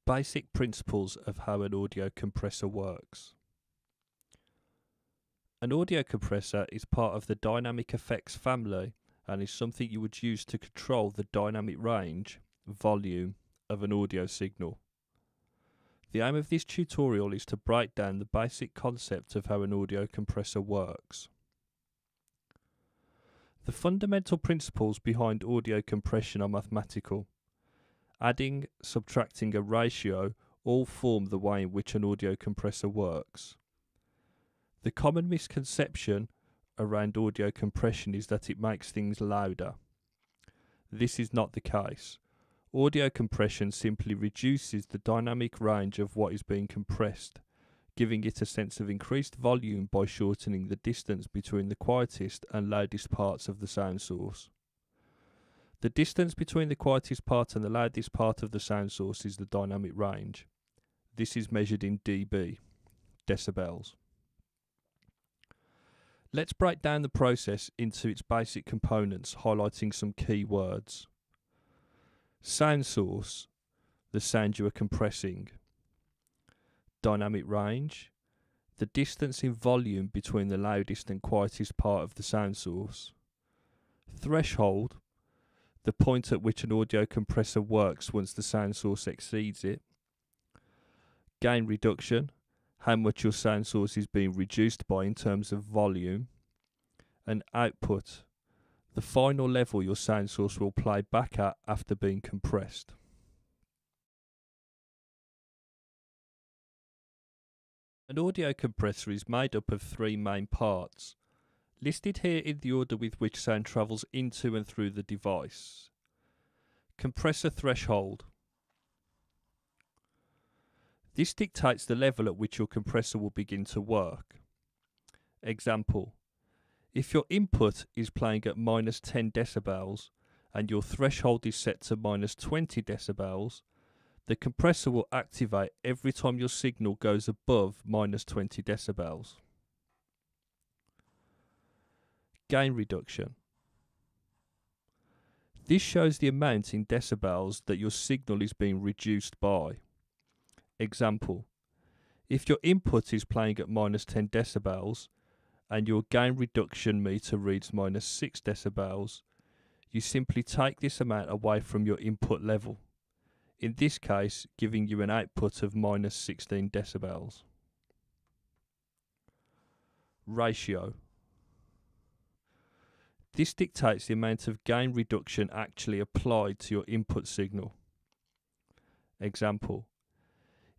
Basic principles of how an audio compressor works. An audio compressor is part of the dynamic effects family and is something you would use to control the dynamic range, volume of an audio signal. The aim of this tutorial is to break down the basic concept of how an audio compressor works. The fundamental principles behind audio compression are mathematical. Adding, subtracting a ratio all form the way in which an audio compressor works. The common misconception around audio compression is that it makes things louder. This is not the case. Audio compression simply reduces the dynamic range of what is being compressed, giving it a sense of increased volume by shortening the distance between the quietest and loudest parts of the sound source. The distance between the quietest part and the loudest part of the sound source is the dynamic range. This is measured in dB, decibels. Let's break down the process into its basic components, highlighting some key words. Sound source, the sound you are compressing. Dynamic range, the distance in volume between the loudest and quietest part of the sound source. Threshold, the point at which an audio compressor works once the sound source exceeds it. Gain reduction, how much your sound source is being reduced by in terms of volume. And output, the final level your sound source will play back at after being compressed. An audio compressor is made up of three main parts, listed here in the order with which sound travels into and through the device. Compressor threshold. This dictates the level at which your compressor will begin to work. Example, if your input is playing at -10 decibels and your threshold is set to -20 decibels, the compressor will activate every time your signal goes above -20 decibels. Gain reduction. This shows the amount in decibels that your signal is being reduced by. Example, if your input is playing at -10 decibels and your gain reduction meter reads -6 decibels, you simply take this amount away from your input level, in this case giving you an output of -16 decibels. Ratio. This dictates the amount of gain reduction actually applied to your input signal. Example,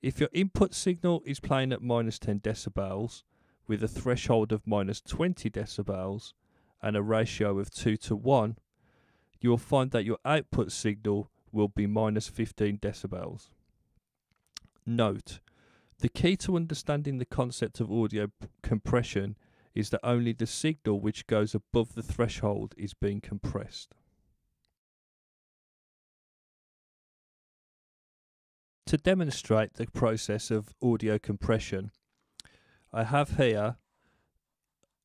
if your input signal is playing at -10 decibels with a threshold of -20 decibels and a ratio of 2:1, you will find that your output signal will be -15 decibels. Note, the key to understanding the concept of audio compression is that only the signal which goes above the threshold is being compressed. To demonstrate the process of audio compression, I have here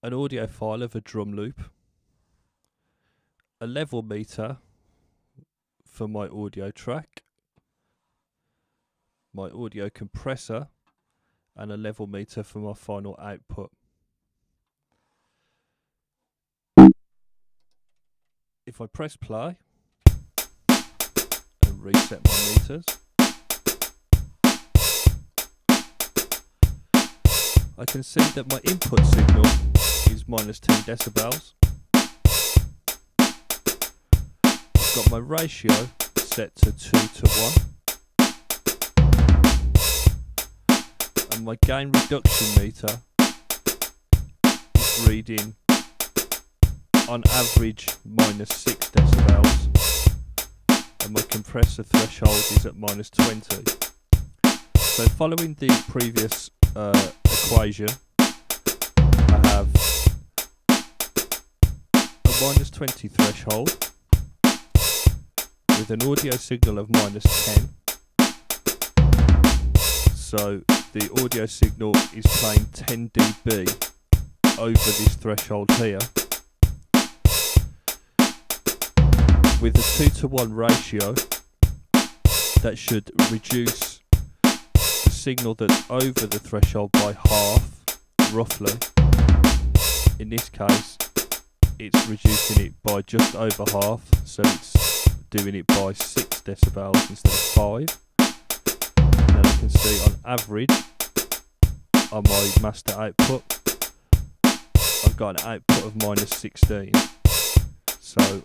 an audio file of a drum loop, a level meter for my audio track, my audio compressor, and a level meter for my final output. If I press play and reset my meters, I can see that my input signal is -10 decibels. I've got my ratio set to 2:1. And my gain reduction meter is reading on average -6 decibels. And my compressor threshold is at -20. So following the previous equation, I have a -20 threshold with an audio signal of -10. So the audio signal is playing 10 dB over this threshold here, with a 2:1 ratio that should reduce signal that's over the threshold by half, roughly. In this case, it's reducing it by just over half, so it's doing it by 6 decibels instead of 5. And then I can see on average on my master output, I've got an output of minus 16. So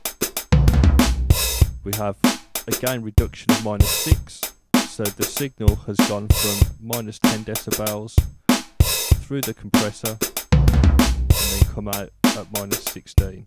we have a gain reduction of minus 6. So the signal has gone from minus 10 decibels through the compressor and then come out at minus 16.